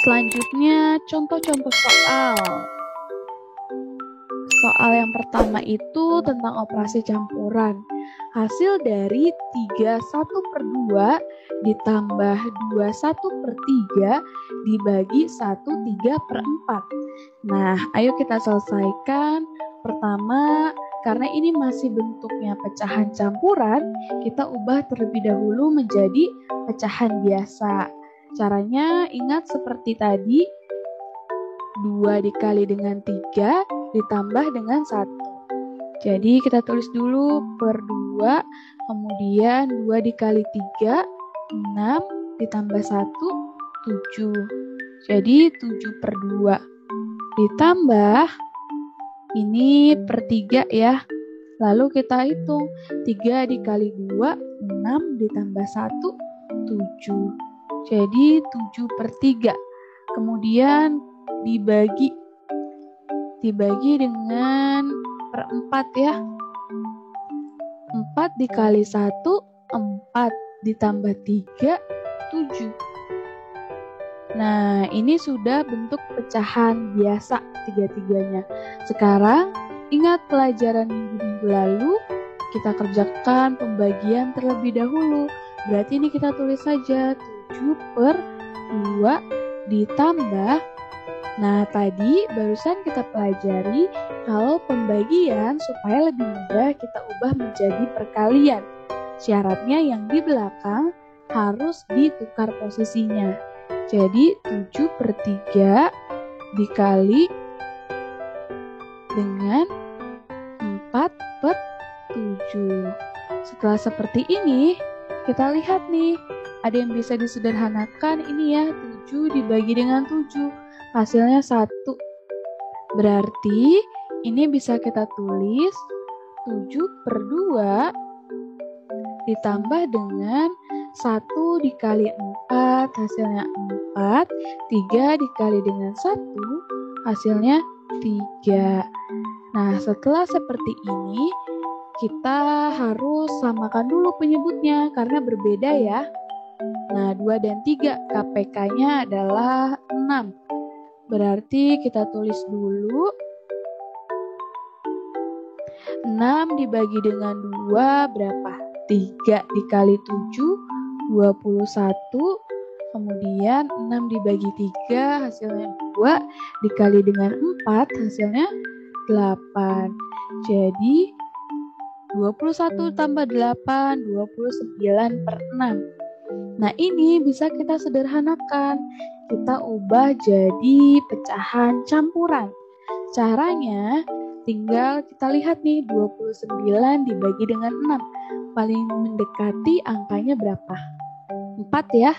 Selanjutnya, contoh-contoh soal. Soal yang pertama itu tentang operasi campuran. Hasil dari 31/2 ditambah 21/3 dibagi 1/3/4. Nah, ayo kita selesaikan. Pertama, karena ini masih bentuknya pecahan campuran, kita ubah terlebih dahulu menjadi pecahan biasa. Caranya ingat seperti tadi, 2 dikali dengan 3 ditambah dengan 1. Jadi kita tulis dulu per 2, kemudian 2 dikali 3, 6, ditambah 1, 7. Jadi 7/2. Ditambah, ini per 3 ya. Lalu kita hitung, 3 dikali 2, 6, ditambah 1, 7. Jadi 7/3. Kemudian dibagi dengan per 4 ya. 4 dikali 1, 4, ditambah 3, 7. Nah, ini sudah bentuk pecahan biasa tiga-tiganya. Sekarang, ingat pelajaran minggu-minggu lalu, kita kerjakan pembagian terlebih dahulu. Berarti ini kita tulis saja 7/2 ditambah. Nah, tadi barusan kita pelajari kalau pembagian supaya lebih mudah kita ubah menjadi perkalian. Syaratnya yang di belakang harus ditukar posisinya. Jadi 7/3 dikali dengan 4/7. Setelah seperti ini, kita lihat nih, ada yang bisa disederhanakan ini ya, 7 dibagi dengan 7. Hasilnya 1. Berarti ini bisa kita tulis 7/2 ditambah dengan 1 dikali 4, hasilnya 4. 3 dikali dengan 1, hasilnya 3. Nah, setelah seperti ini, kita harus samakan dulu penyebutnya karena berbeda ya. Nah, 2 dan 3, KPK-nya adalah 6. Berarti kita tulis dulu 6 dibagi dengan 2 berapa? 3 dikali 7, 21. Kemudian 6 dibagi 3 hasilnya 2, dikali dengan 4 hasilnya 8. Jadi 21 tambah 8, 29/6. Nah, ini bisa kita sederhanakan. Kita ubah jadi pecahan campuran. Caranya tinggal kita lihat nih, 29 dibagi dengan 6. Paling mendekati angkanya berapa? 4 ya.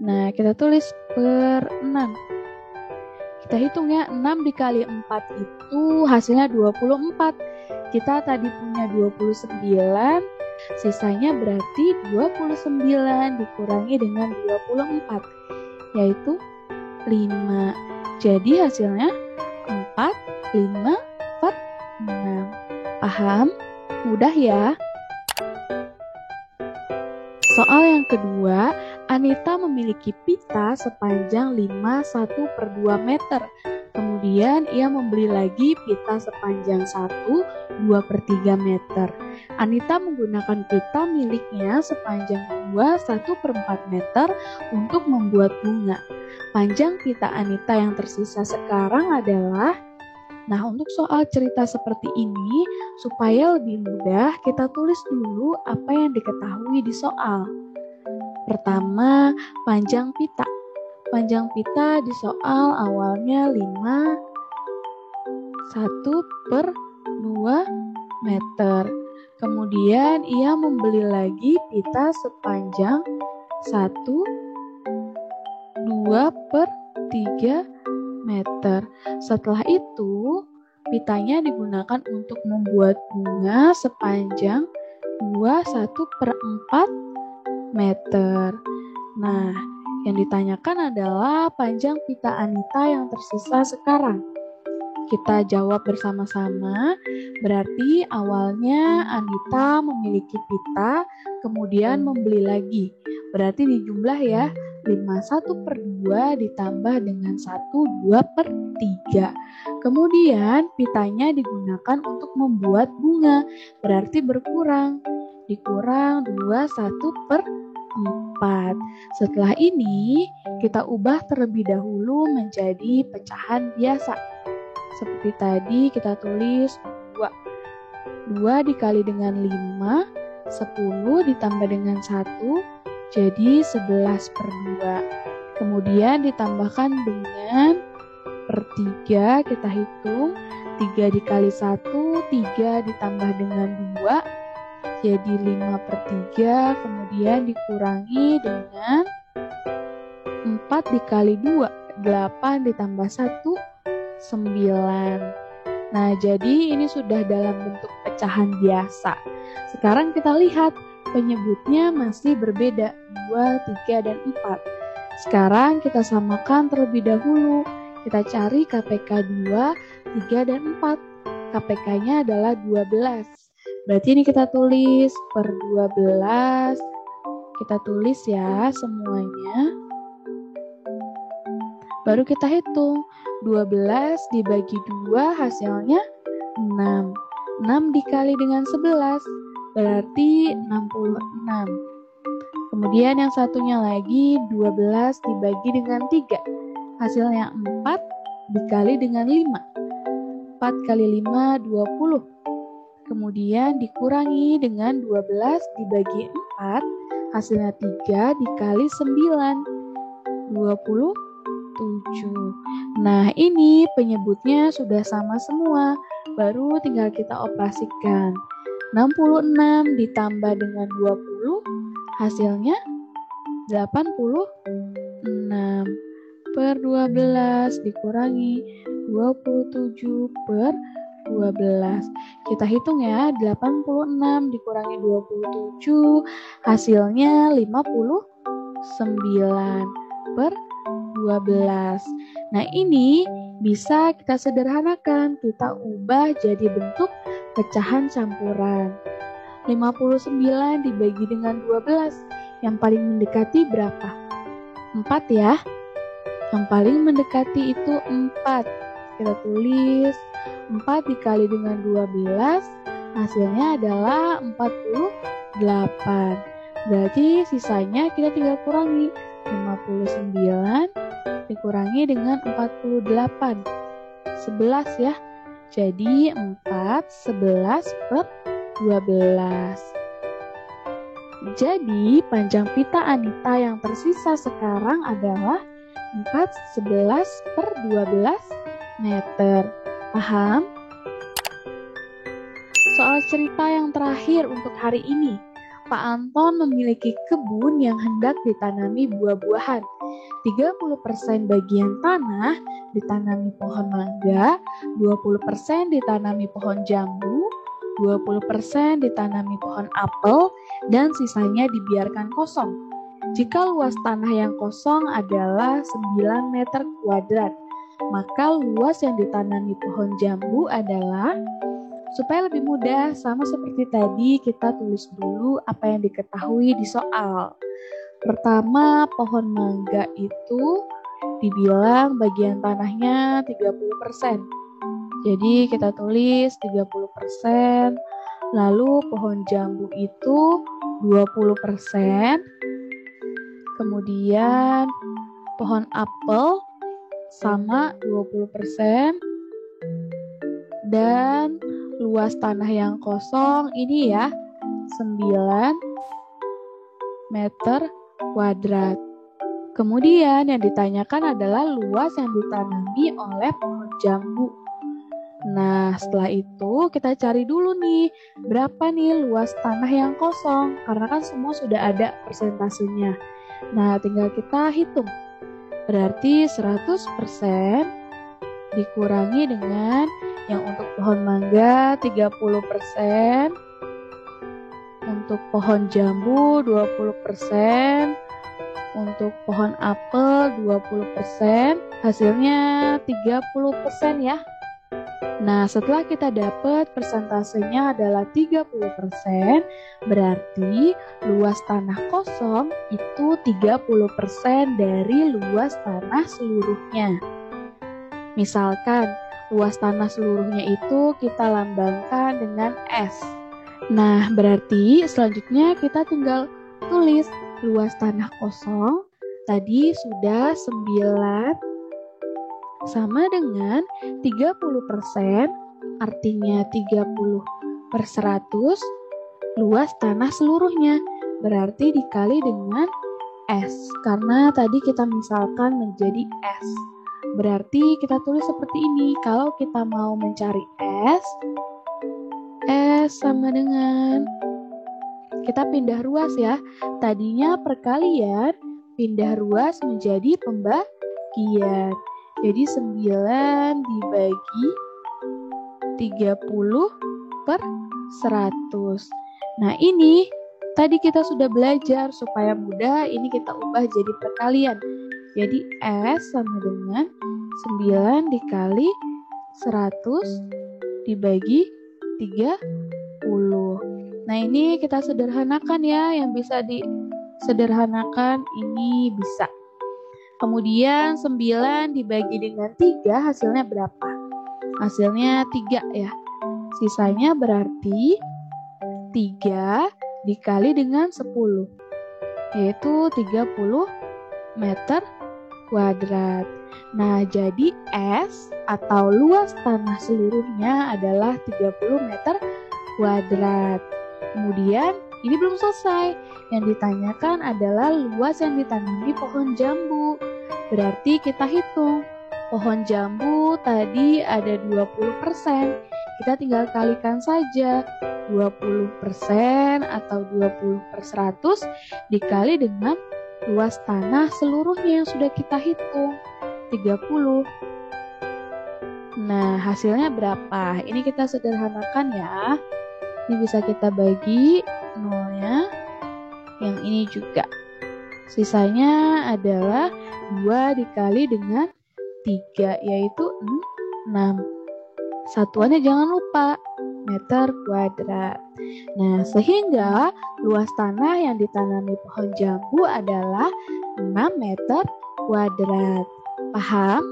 Nah, kita tulis per 6. Kita hitung ya, 6 dikali 4 itu hasilnya 24. Kita tadi punya 29, sisanya berarti 29 dikurangi dengan 24, yaitu 5. Jadi hasilnya 4, 5, 4, 6. Paham? Mudah ya? Soal yang kedua, Anita memiliki pita sepanjang 51/2 meter. Kemudian ia membeli lagi pita sepanjang 2/3 meter. Anita menggunakan pita miliknya sepanjang 1/4 meter untuk membuat bunga. Panjang pita Anita yang tersisa sekarang adalah... Nah, untuk soal cerita seperti ini, supaya lebih mudah, kita tulis dulu apa yang diketahui di soal. Pertama, panjang pita. Panjang pita di soal awalnya 1/2 meter. Kemudian ia membeli lagi pita sepanjang 2/3 meter. Setelah itu, pitanya digunakan untuk membuat bunga sepanjang 1/4 meter. Nah, yang ditanyakan adalah panjang pita Anita yang tersisa sekarang. Kita jawab bersama-sama. Berarti awalnya Anita memiliki pita, kemudian membeli lagi. Berarti dijumlah ya, 5/1/2 ditambah dengan 1/2/3. Kemudian pitanya digunakan untuk membuat bunga, berarti berkurang. Dikurang 2/1/4. Setelah ini, kita ubah terlebih dahulu menjadi pecahan biasa. Seperti tadi kita tulis 2. 2 dikali dengan 5, 10 ditambah dengan 1, jadi 11/2. Kemudian ditambahkan dengan per 3, kita hitung 3 dikali 1, 3 ditambah dengan 2, jadi 5/3. Kemudian dikurangi dengan 4 dikali 2, 8 ditambah 1, 9. Nah, jadi ini sudah dalam bentuk pecahan biasa. Sekarang kita lihat penyebutnya masih berbeda, 2, 3, dan 4. Sekarang kita samakan terlebih dahulu. Kita cari KPK 2, 3, dan 4. KPK-nya adalah 12. Berarti ini kita tulis per 12. Kita tulis ya semuanya. Baru kita hitung. 12 dibagi 2 hasilnya 6. 6 dikali dengan 11 berarti 66. Kemudian yang satunya lagi 12 dibagi dengan 3. Hasilnya 4 dikali dengan 5. 4 kali 5, 20. Kemudian dikurangi dengan 12 dibagi 4. Hasilnya 3 dikali 9. 27. Nah, ini penyebutnya sudah sama semua. Baru tinggal kita operasikan. 66 ditambah dengan 20, hasilnya 86. Per 12 dikurangi 27/12. Kita hitung ya, 86 dikurangi 27, hasilnya 59/12. Nah, ini bisa kita sederhanakan, kita ubah jadi bentuk pecahan campuran. 59 dibagi dengan 12, yang paling mendekati berapa? 4 ya. Yang paling mendekati itu 4. Kita tulis 4 dikali dengan 12, hasilnya adalah 48. Berarti sisanya kita tinggal kurangi. 59 dikurangi dengan 48. 11 ya. Jadi 4, 11/12. Jadi panjang pita Anita yang tersisa sekarang adalah 4, 11/12 meter. Paham? Soal cerita yang terakhir untuk hari ini. Pak Anton memiliki kebun yang hendak ditanami buah-buahan. 30% bagian tanah ditanami pohon mangga, 20% ditanami pohon jambu, 20% ditanami pohon apel, dan sisanya dibiarkan kosong. Jika luas tanah yang kosong adalah 9 meter kuadrat, maka luas yang ditanami pohon jambu adalah, supaya lebih mudah, sama seperti tadi, kita tulis dulu apa yang diketahui di soal. Pertama, pohon mangga itu dibilang bagian tanahnya 30%. Jadi kita tulis 30%. Lalu pohon jambu itu 20%. Kemudian pohon apel sama 20%. Dan luas tanah yang kosong ini ya 9 meter kuadrat. Kemudian yang ditanyakan adalah luas yang ditanami oleh pohon jambu. Nah, setelah itu kita cari dulu nih, berapa nih luas tanah yang kosong, karena kan semua sudah ada persentasenya. Nah, tinggal kita hitung. Berarti 100% dikurangi dengan yang untuk pohon mangga 30%, untuk pohon jambu 20%, untuk pohon apel 20%, hasilnya 30% ya. Nah, setelah kita dapat persentasenya adalah 30%, berarti luas tanah kosong itu 30% dari luas tanah seluruhnya. Misalkan, luas tanah seluruhnya itu kita lambangkan dengan S. Nah, berarti selanjutnya kita tinggal tulis luas tanah kosong. Tadi sudah 9 sama dengan 30%, artinya 30/100 luas tanah seluruhnya. Berarti dikali dengan S, karena tadi kita misalkan menjadi S. Berarti kita tulis seperti ini. Kalau kita mau mencari S sama dengan, kita pindah ruas ya. Tadinya perkalian, pindah ruas menjadi pembagian. Jadi 9 dibagi 30/100. Nah, ini tadi kita sudah belajar, supaya mudah ini kita ubah jadi perkalian. Jadi S sama dengan 9 dikali 100 dibagi 30. Nah, ini kita sederhanakan ya, yang bisa disederhanakan ini bisa. Kemudian 9 dibagi dengan 3 hasilnya berapa? Hasilnya 3 ya. Sisanya berarti 3 dikali dengan 10, yaitu 30 meter kuadrat. Nah, jadi S atau luas tanah seluruhnya adalah 30 meter kuadrat. Kemudian ini belum selesai. Yang ditanyakan adalah luas yang ditanami pohon jambu. Berarti kita hitung. Pohon jambu tadi ada 20%. Kita tinggal kalikan saja. 20% atau 20/100 dikali dengan luas tanah seluruhnya yang sudah kita hitung, 30. Nah, hasilnya berapa? Ini kita sederhanakan ya. Ini bisa kita bagi nolnya. Yang ini juga. Sisanya adalah 2 dikali dengan 3, yaitu 6. Satuannya jangan lupa, meter kuadrat. Nah, sehingga luas tanah yang ditanami pohon jambu adalah 6 meter kuadrat. Paham?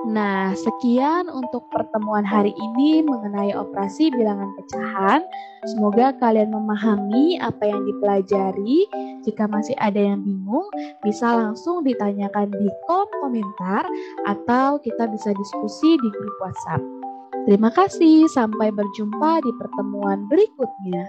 Nah, sekian untuk pertemuan hari ini mengenai operasi bilangan pecahan. Semoga kalian memahami apa yang dipelajari. Jika masih ada yang bingung, bisa langsung ditanyakan di kolom komentar atau kita bisa diskusi di grup WhatsApp. Terima kasih, sampai berjumpa di pertemuan berikutnya.